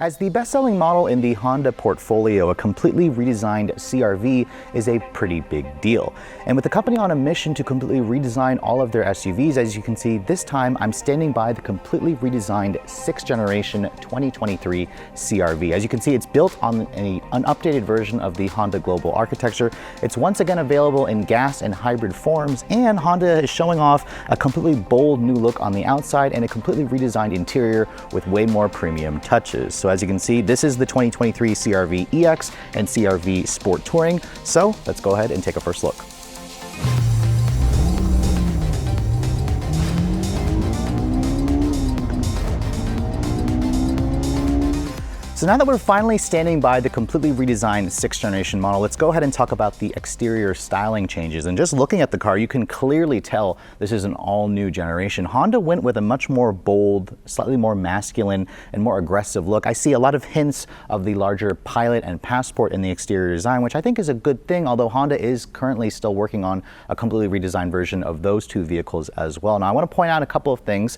As the best-selling model in the Honda portfolio, a completely redesigned CR-V is a pretty big deal. And with the company on a mission to completely redesign all of their SUVs, as you can see, this time I'm standing by the completely redesigned 6th generation 2023 CR-V. As you can see, it's built on an updated version of the Honda global architecture. It's once again available in gas and hybrid forms, and Honda is showing off a completely bold new look on the outside and a completely redesigned interior with way more premium touches. So as you can see, this is the 2023 CR-V EX and CR-V Sport Touring. So let's go ahead and take a first look. So now that we're finally standing by the completely redesigned 6th generation model, let's go ahead and talk about the exterior styling changes. And just looking at the car, you can clearly tell this is an all new generation. Honda went with a much more bold, slightly more masculine and more aggressive look. I see a lot of hints of the larger Pilot and Passport in the exterior design, which I think is a good thing, although Honda is currently still working on a completely redesigned version of those two vehicles as well. Now I want to point out a couple of things.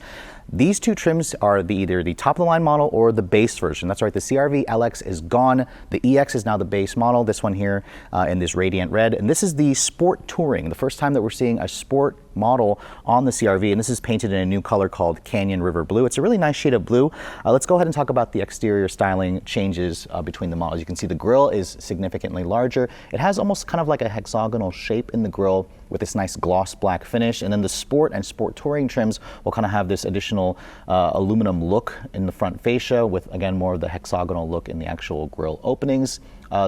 These two trims are either the top of the line model or the base version. That's right, the CR-V LX is gone. The EX is now the base model, this one here in this radiant red. And this is the Sport Touring, the first time that we're seeing a sport model on the CR-V, and this is painted in a new color called Canyon River Blue. It's a really nice shade of blue. Let's go ahead and talk about the exterior styling changes between the models. You can see the grille is significantly larger. It has almost kind of like a hexagonal shape in the grille with this nice gloss black finish, and then the Sport and Sport Touring trims will kind of have this additional aluminum look in the front fascia with, again, more of the hexagonal look in the actual grille openings.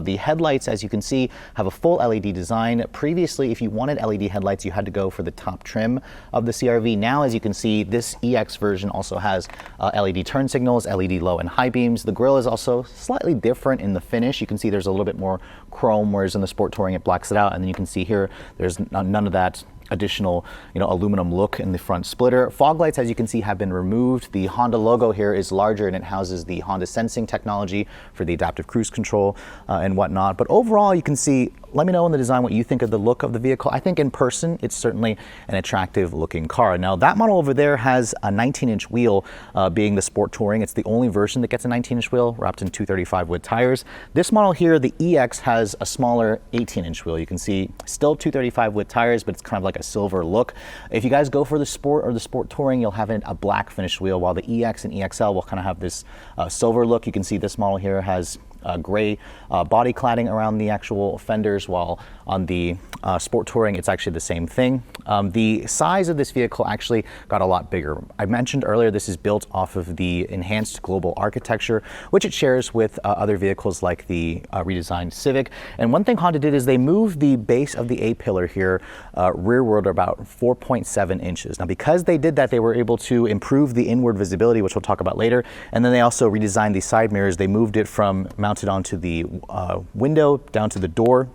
The headlights, as you can see, have a full LED design. Previously, if you wanted LED headlights, you had to go for the top trim of the CR-V. Now, as you can see, this EX version also has LED turn signals, LED low and high beams. The grille is also slightly different in the finish. You can see there's a little bit more chrome, whereas in the Sport Touring it blacks it out. And then you can see here, there's none of that additional, aluminum look in the front splitter. Fog lights, as you can see, have been removed. The Honda logo here is larger and it houses the Honda sensing technology for the adaptive cruise control and whatnot. But overall, you can see, let me know in the design what you think of the look of the vehicle. I think in person, it's certainly an attractive looking car. Now that model over there has a 19-inch wheel being the Sport Touring. It's the only version that gets a 19-inch wheel wrapped in 235 wood tires. This model here, the EX, has a smaller 18-inch wheel. You can see still 235 wood tires, but it's kind of like a silver look. If you guys go for the Sport or the Sport Touring, you'll have a black finished wheel, while the EX and EXL will kind of have this silver look. You can see this model here has gray body cladding around the actual fenders, while on the Sport Touring it's actually the same thing. The size of this vehicle actually got a lot bigger. I mentioned earlier this is built off of the enhanced global architecture, which it shares with other vehicles like the redesigned Civic. And one thing Honda did is they moved the base of the A-pillar here rearward about 4.7 inches. Now because they did that, they were able to improve the inward visibility, which we'll talk about later. And then they also redesigned the side mirrors. They moved it from mounted onto the window down to the door,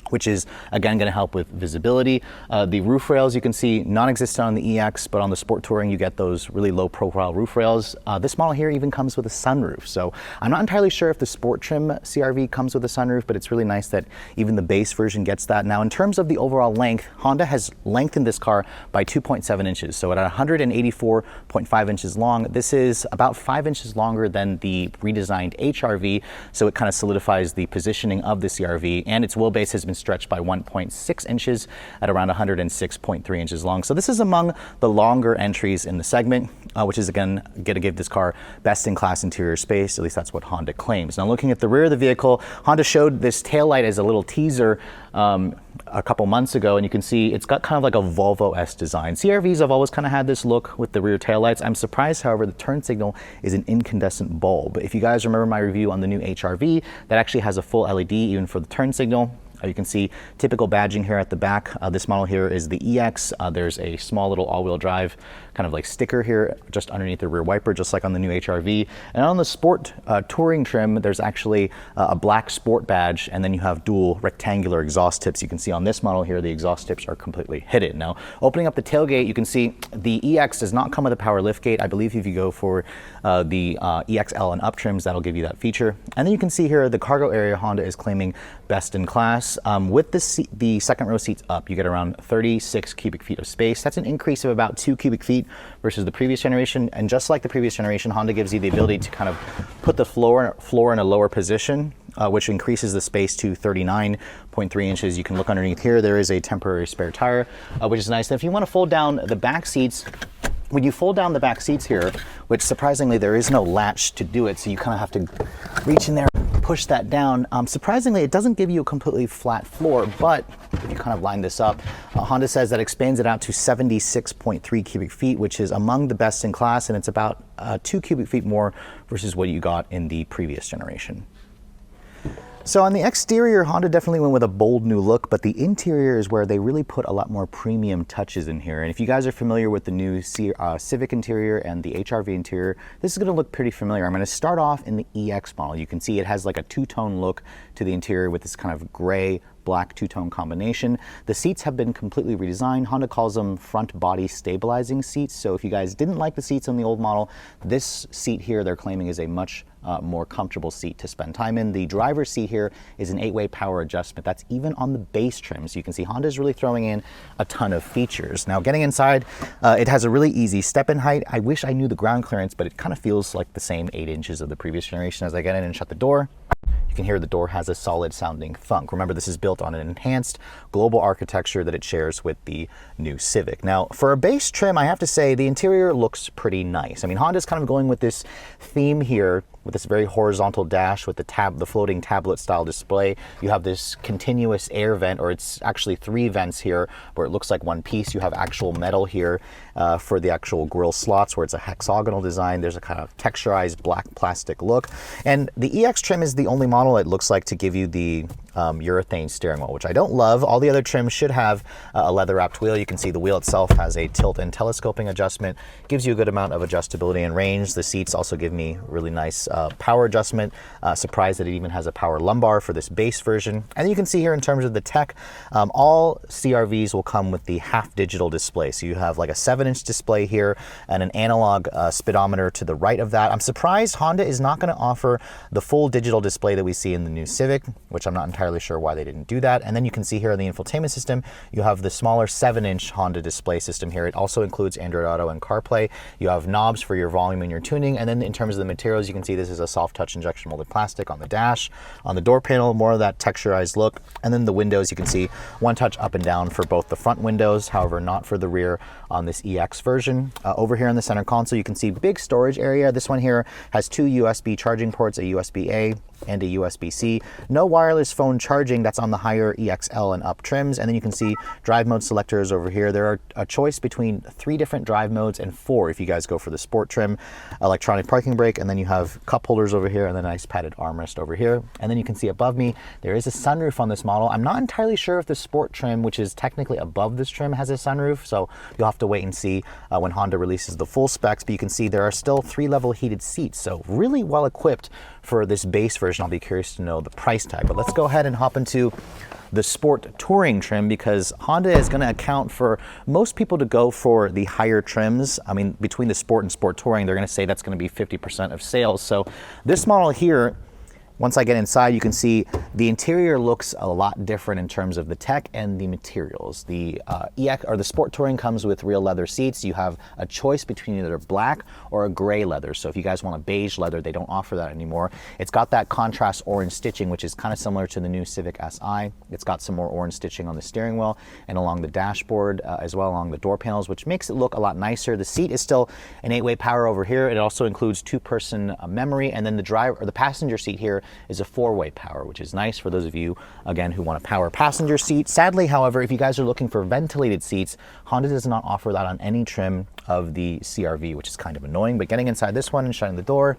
which is again going to help with visibility. The roof rails, you can see, non-existent on the EX, but on the Sport Touring you get those really low profile roof rails. This model here even comes with a sunroof. So I'm not entirely sure if the Sport trim CR-V comes with a sunroof, but it's really nice that even the base version gets that. Now in terms of the overall length, Honda has lengthened this car by 2.7 inches. So at 184.5 inches long, this is about 5 inches longer than the redesigned HR-V. So it kind of solidifies the positioning of the CR-V, and its wheelbase has been stretched by 1.6 inches at around 106.3 inches long. So this is among the longer entries in the segment, which is again going to give this car best-in-class interior space. At least that's what Honda claims. Now looking at the rear of the vehicle, Honda showed this taillight as a little teaser a couple months ago, and you can see it's got kind of like a Volvo-esque design. CR-Vs have always kind of had this look with the rear taillights. I'm surprised, however, the turn signal is an incandescent bulb. If you guys remember my review on the new HR-V, that actually has a full LED even for the turn signal. You can see typical badging here at the back. This model here is the EX. There's a small little all-wheel drive kind of like sticker here just underneath the rear wiper, just like on the new HR-V. And on the Sport Touring trim, there's actually a black Sport badge, and then you have dual rectangular exhaust tips. You can see on this model here, the exhaust tips are completely hidden. Now, opening up the tailgate, you can see the EX does not come with a power liftgate. I believe if you go for the EXL and up trims, that'll give you that feature. And then you can see here the cargo area Honda is claiming best in class. With the second row seats up, you get around 36 cubic feet of space. That's an increase of about 2 cubic feet seat versus the previous generation. And just like the previous generation, Honda gives you the ability to kind of put the floor in a lower position, which increases the space to 39.3 inches. You can look underneath here. There is a temporary spare tire, which is nice. And if you want to fold down the back seats, when you fold down the back seats here, which surprisingly there is no latch to do it, so you kind of have to reach in there, push that down. Surprisingly, it doesn't give you a completely flat floor, but if you kind of line this up, Honda says that expands it out to 76.3 cubic feet, which is among the best in class, and it's about 2 cubic feet more versus what you got in the previous generation. So on the exterior, Honda definitely went with a bold new look, but the interior is where they really put a lot more premium touches in here. And if you guys are familiar with the new Civic interior and the HR-V interior, this is going to look pretty familiar. I'm going to start off in the EX model. You can see it has like a two-tone look to the interior with this kind of gray black two-tone combination. The seats have been completely redesigned. Honda calls them front body stabilizing seats. So if you guys didn't like the seats on the old model, this seat here they're claiming is a much more comfortable seat to spend time in. The driver's seat here is an 8-way power adjustment. That's even on the base trim. So you can see Honda's really throwing in a ton of features. Now getting inside, it has a really easy step-in height. I wish I knew the ground clearance, but it kind of feels like the same 8 inches of the previous generation. As I get in and shut the door, you can hear the door has a solid sounding thunk. Remember, this is built on an enhanced global architecture that it shares with the new Civic. Now, for a base trim, I have to say the interior looks pretty nice. I mean, Honda's kind of going with this theme here with this very horizontal dash with the floating tablet style display. You have this continuous air vent, or it's actually 3 vents here where it looks like one piece. You have actual metal here for the actual grille slots where it's a hexagonal design. There's a kind of texturized black plastic look. And the EX trim is the only model it looks like to give you the urethane steering wheel, which I don't love. All the other trims should have a leather wrapped wheel. You can see the wheel itself has a tilt and telescoping adjustment, gives you a good amount of adjustability and range. The seats also give me really nice power adjustment. Surprised that it even has a power lumbar for this base version. And you can see here in terms of the tech, all CRVs will come with the half digital display. So you have like a 7-inch display here and an analog speedometer to the right of that. I'm surprised Honda is not going to offer the full digital display that we see in the new Civic, which I'm not entirely sure why they didn't do that. And then you can see here in the infotainment system, you have the smaller 7-inch Honda display system here. It also includes Android Auto and CarPlay. You have knobs for your volume and your tuning. And then in terms of the materials, you can see this is a soft touch injection molded plastic on the dash. On the door panel, more of that texturized look. And then the windows, you can see one touch up and down for both the front windows, however, not for the rear on this EX version. Over here in the center console, you can see big storage area. This one here has 2 USB charging ports, a USB-A and a USB-C. No wireless phone charging. That's on the higher EXL and up trims. And then you can see drive mode selectors over here. There are a choice between 3 different drive modes and 4 if you guys go for the sport trim. Electronic parking brake, and then you have cup holders over here and then a nice padded armrest over here. And then you can see above me, there is a sunroof on this model. I'm not entirely sure if the sport trim, which is technically above this trim, has a sunroof. So you'll have to wait and see when Honda releases the full specs. But you can see there are still 3-level heated seats. So really well equipped for this base version. I'll be curious to know the price tag, but let's go ahead and hop into the sport touring trim, because Honda is going to account for most people to go for the higher trims. I mean, between the sport and sport touring, they're going to say that's going to be 50% of sales. So this model here, once I get inside, you can see the interior looks a lot different in terms of the tech and the materials. The EX or the Sport Touring comes with real leather seats. You have a choice between either black or a gray leather. So if you guys want a beige leather, they don't offer that anymore. It's got that contrast orange stitching, which is kind of similar to the new Civic Si. It's got some more orange stitching on the steering wheel and along the dashboard, as well along the door panels, which makes it look a lot nicer. The seat is still an 8-way power over here. It also includes 2-person memory, and then the passenger seat here is a 4-way power, which is nice for those of you, again, who want a power passenger seat. Sadly, however, if you guys are looking for ventilated seats, Honda does not offer that on any trim of the CR-V, which is kind of annoying. But getting inside this one and shutting the door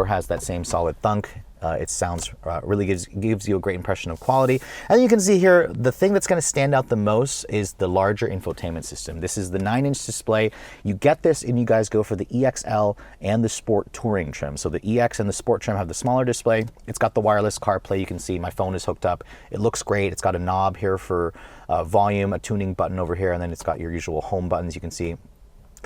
has that same solid thunk. It sounds really gives you a great impression of quality. And you can see here, the thing that's going to stand out the most is the larger infotainment system. This is the 9-inch display. You get this and you guys go for the EXL and the Sport Touring trim. So the EX and the Sport trim have the smaller display. It's got the wireless CarPlay. You can see my phone is hooked up. It looks great. It's got a knob here for volume, a tuning button over here, and then it's got your usual home buttons you can see.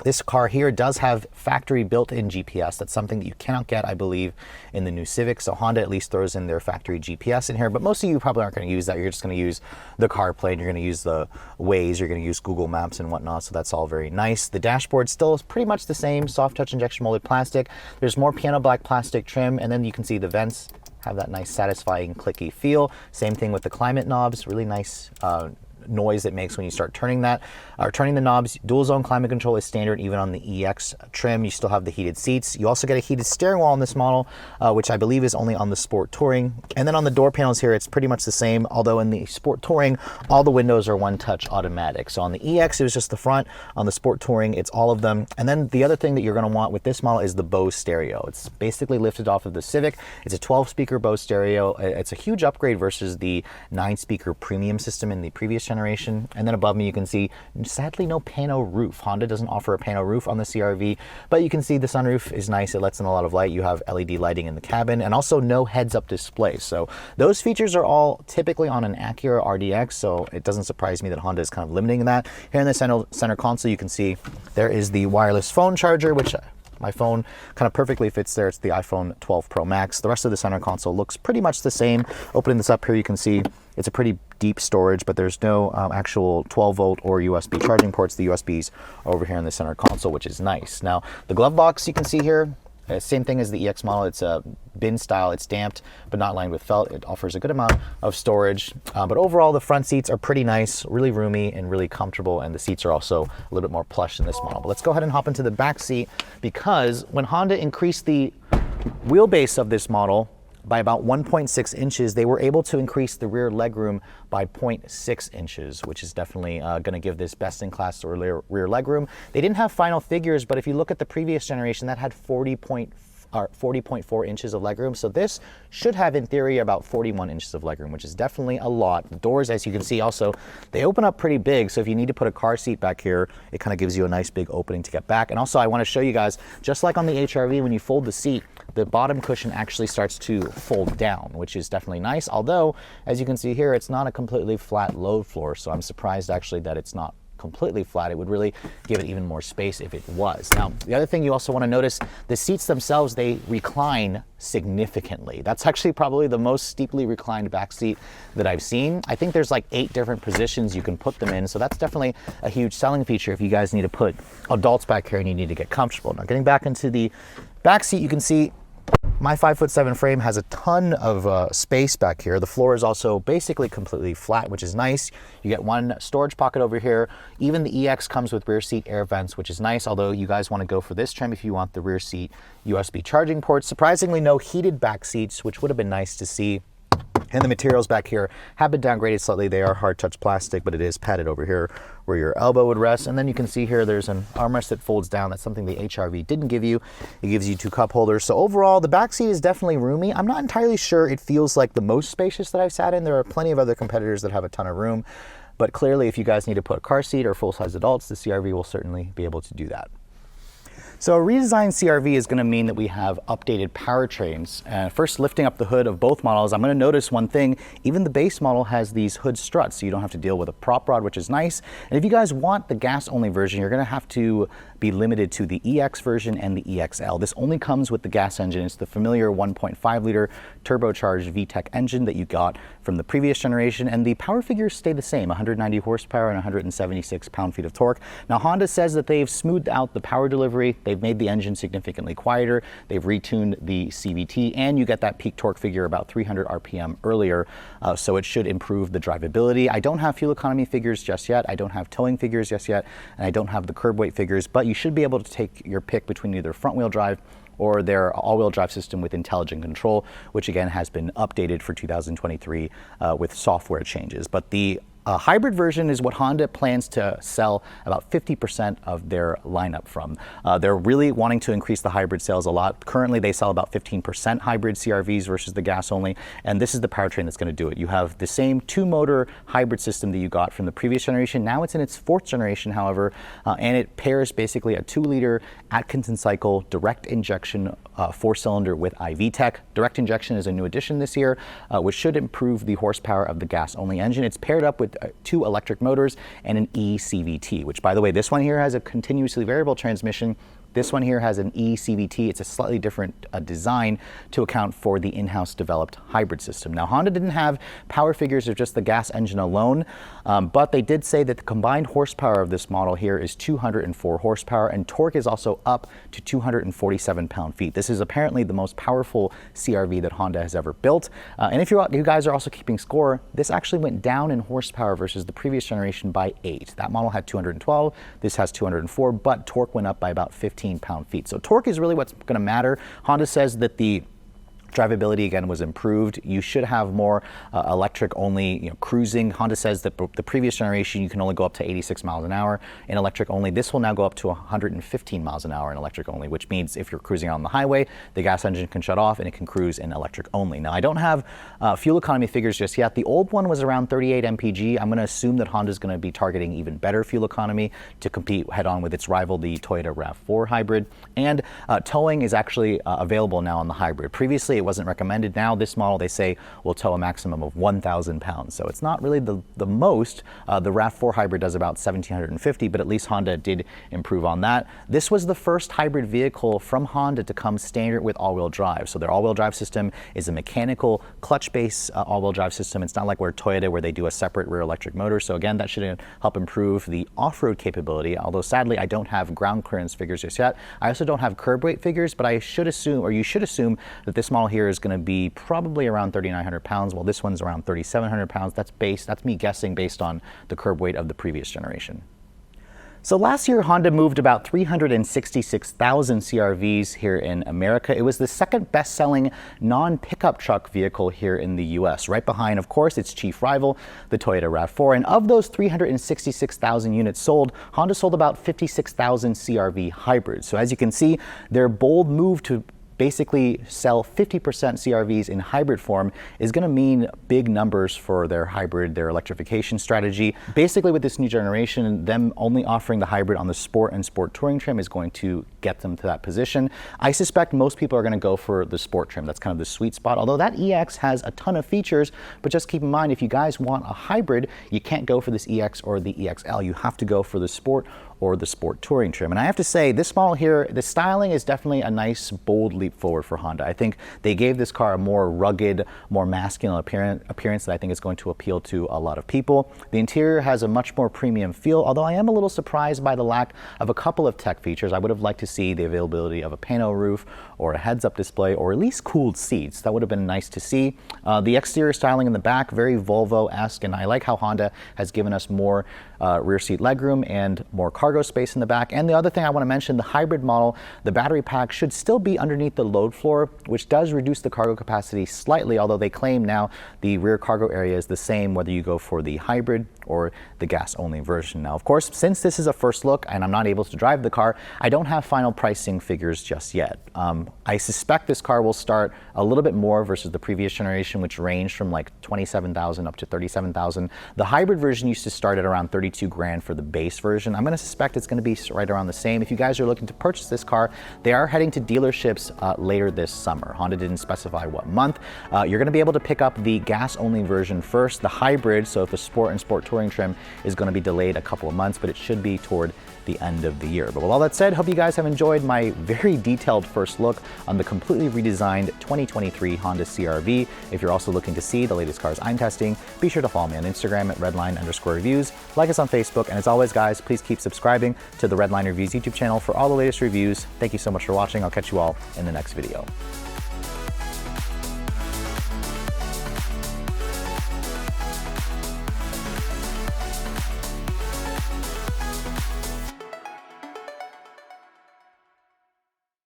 This car here does have factory built-in GPS. That's something that you cannot get, I believe, in the new Civic. So Honda at least throws in their factory GPS in here, but most of you probably aren't going to use that. You're just going to use the CarPlay, and you're going to use the Waze, you're going to use Google Maps and whatnot. So that's all very nice. The dashboard still is pretty much the same, soft touch injection molded plastic. There's more piano black plastic trim, and then you can see the vents have that nice satisfying clicky feel. Same thing with the climate knobs, really nice noise it makes when you start turning that, or turning the knobs. Dual zone climate control is standard even on the EX trim. You still have the heated seats. You also get a heated steering wheel on this model, which I believe is only on the Sport Touring. And then on the door panels here, it's pretty much the same, although in the Sport Touring, all the windows are one touch automatic. So on the EX, it was just the front. On the Sport Touring, it's all of them. And then the other thing that you're going to want with this model is the Bose Stereo. It's basically lifted off of the Civic. It's a 12-speaker Bose Stereo. It's a huge upgrade versus the 9-speaker premium system in the previous generation. And then above me you can see, sadly, no pano roof. Honda doesn't offer a pano roof on the CR-V, but you can see the sunroof is nice. It lets in a lot of light. You have LED lighting in the cabin, and also no heads-up display. So those features are all typically on an Acura RDX, so it doesn't surprise me that Honda is kind of limiting that. Here in the center console you can see there is the wireless phone charger, which my phone kind of perfectly fits there. It's the iPhone 12 Pro Max. The rest of the center console looks pretty much the same. Opening this up here, you can see it's a pretty deep storage, but there's no actual 12-volt or USB charging ports. The USBs are over here in the center console, which is nice. Now, the glove box you can see here, same thing as the EX model. It's a bin style. It's damped, but not lined with felt. It offers a good amount of storage. But overall, the front seats are pretty nice, really roomy and really comfortable. And the seats are also a little bit more plush in this model. But let's go ahead and hop into the back seat, because when Honda increased the wheelbase of this model by about 1.6 inches, they were able to increase the rear legroom by 0.6 inches, which is definitely going to give this best-in-class rear legroom. They didn't have final figures, but if you look at the previous generation, that had 40.4 inches of legroom. So this should have, in theory, about 41 inches of legroom, which is definitely a lot. The doors, as you can see, also, they open up pretty big. So if you need to put a car seat back here, it kind of gives you a nice big opening to get back. And also, I want to show you guys, just like on the HR-V, when you fold the seat, the bottom cushion actually starts to fold down, which is definitely nice. Although, as you can see here, it's not a completely flat load floor. So I'm surprised actually that it's not completely flat. It would really give it even more space if it was. Now, the other thing you also want to notice, the seats themselves, they recline significantly. That's actually probably the most steeply reclined back seat that I've seen. I think there's like 8 different positions you can put them in. So that's definitely a huge selling feature if you guys need to put adults back here and you need to get comfortable. Now, getting back into the back seat, you can see my 5'7" frame has a ton of space back here. The floor is also basically completely flat, which is nice. You get one storage pocket over here. Even the EX comes with rear seat air vents, which is nice, although you guys want to go for this trim if you want the rear seat USB charging ports. Surprisingly, no heated back seats, which would have been nice to see. And the materials back here have been downgraded slightly. They are hard touch plastic, but it is padded over here where your elbow would rest. And then you can see here there's an armrest that folds down. That's something the HR-V didn't give you. It gives you 2 cup holders. So overall, the back seat is definitely roomy. I'm not entirely sure it feels like the most spacious that I've sat in. There are plenty of other competitors that have a ton of room. But clearly, if you guys need to put a car seat or full-size adults, the CR-V will certainly be able to do that. So a redesigned CR-V is going to mean that we have updated powertrains. First, lifting up the hood of both models, I'm going to notice one thing. Even the base model has these hood struts, so you don't have to deal with a prop rod, which is nice. And if you guys want the gas-only version, you're going to have to be limited to the EX version and the EXL. This only comes with the gas engine. It's the familiar 1.5-liter turbocharged VTEC engine that you got from the previous generation, and the power figures stay the same, 190 horsepower and 176 pound-feet of torque. Now, Honda says that they've smoothed out the power delivery. They've made the engine significantly quieter. They've retuned the CVT, and you get that peak torque figure about 300 RPM earlier, so it should improve the drivability. I don't have fuel economy figures just yet. I don't have towing figures just yet, and I don't have the curb weight figures, but you should be able to take your pick between either front-wheel drive or their all-wheel drive system with intelligent control, which again has been updated for 2023 with software changes. But the hybrid version is what Honda plans to sell about 50% of their lineup from. They're really wanting to increase the hybrid sales a lot. Currently, they sell about 15% hybrid CR-Vs versus the gas only, and this is the powertrain that's going to do it. You have the same 2-motor hybrid system that you got from the previous generation. Now it's in its 4th generation, however, and it pairs basically a 2-liter Atkinson cycle direct injection 4-cylinder with iVTEC. Direct injection is a new addition this year, which should improve the horsepower of the gas-only engine. It's paired up with 2 electric motors and an eCVT, which, by the way, this one here has a continuously variable transmission. This one here has an eCVT. It's a slightly different design to account for the in-house developed hybrid system. Now, Honda didn't have power figures of just the gas engine alone, but they did say that the combined horsepower of this model here is 204 horsepower, and torque is also up to 247 pound-feet. This is apparently the most powerful CR-V that Honda has ever built. And if you guys are also keeping score, this actually went down in horsepower versus the previous generation by 8. That model had 212, this has 204, but torque went up by about 15 pound-feet. So torque is really what's going to matter. Honda says that the drivability again was improved. You should have more electric only cruising. Honda says that the previous generation you can only go up to 86 miles an hour in electric only. This will now go up to 115 miles an hour in electric only, which means if you're cruising on the highway, the gas engine can shut off and it can cruise in electric only. Now, I don't have fuel economy figures just yet. The old one was around 38 mpg. I'm going to assume that Honda's going to be targeting even better fuel economy to compete head on with its rival, the Toyota RAV4 hybrid. And towing is actually available now on the hybrid. Previously, it wasn't recommended. Now this model, they say, will tow a maximum of 1,000 pounds. So it's not really the most. The RAV4 hybrid does about 1,750, but at least Honda did improve on that. This was the first hybrid vehicle from Honda to come standard with all-wheel drive. So their all-wheel drive system is a mechanical clutch-based all-wheel drive system. It's not like Toyota where they do a separate rear electric motor. So again, that should help improve the off-road capability. Although sadly, I don't have ground clearance figures just yet. I also don't have curb weight figures, but I should assume, or you should assume, that this model here is going to be probably around 3,900 pounds, while this one's around 3,700 pounds. That's me guessing based on the curb weight of the previous generation. So last year, Honda moved about 366,000 CR-Vs here in America. It was the second best-selling non-pickup truck vehicle here in the US, right behind, of course, its chief rival, the Toyota RAV4. And of those 366,000 units sold, Honda sold about 56,000 CR-V hybrids. So as you can see, their bold move to basically sell 50% CR-Vs in hybrid form is going to mean big numbers for their hybrid, their electrification strategy. Basically, with this new generation, them only offering the hybrid on the Sport and Sport Touring trim is going to get them to that position. I suspect most people are going to go for the Sport trim. That's kind of the sweet spot, although that EX has a ton of features, but just keep in mind, if you guys want a hybrid, you can't go for this EX or the EXL. You have to go for the Sport or the Sport Touring trim. And I have to say, this model here, the styling is definitely a nice, bold leap forward for Honda. I think they gave this car a more rugged, more masculine appearance that I think is going to appeal to a lot of people. The interior has a much more premium feel, although I am a little surprised by the lack of a couple of tech features. I would have liked to see the availability of a pano roof or a heads-up display, or at least cooled seats. That would have been nice to see. The exterior styling in the back, very Volvo-esque, and I like how Honda has given us more rear seat legroom and more cargo space in the back. And the other thing I want to mention, the hybrid model, the battery pack should still be underneath the load floor, which does reduce the cargo capacity slightly, although they claim now the rear cargo area is the same whether you go for the hybrid or the gas-only version. Now, of course, since this is a first look and I'm not able to drive the car, I don't have final pricing figures just yet. I suspect this car will start a little bit more versus the previous generation, which ranged from like 27,000 up to 37,000. The hybrid version used to start at around 32 grand for the base version. I'm going to suspect it's going to be right around the same. If you guys are looking to purchase this car, they are heading to dealerships later this summer. Honda didn't specify what month. You're going to be able to pick up the gas-only version first. The hybrid, so if the Sport and Sport Touring trim, is going to be delayed a couple of months, but it should be toward the end of the year. But with all that said, hope you guys have enjoyed my very detailed first look on the completely redesigned 2023 Honda CR-V. If you're also looking to see the latest cars I'm testing, be sure to follow me on Instagram at redline_reviews, like us on Facebook, and as always guys, please keep subscribing to the Redline Reviews YouTube channel for all the latest reviews. Thank you so much for watching. I'll catch you all in the next video.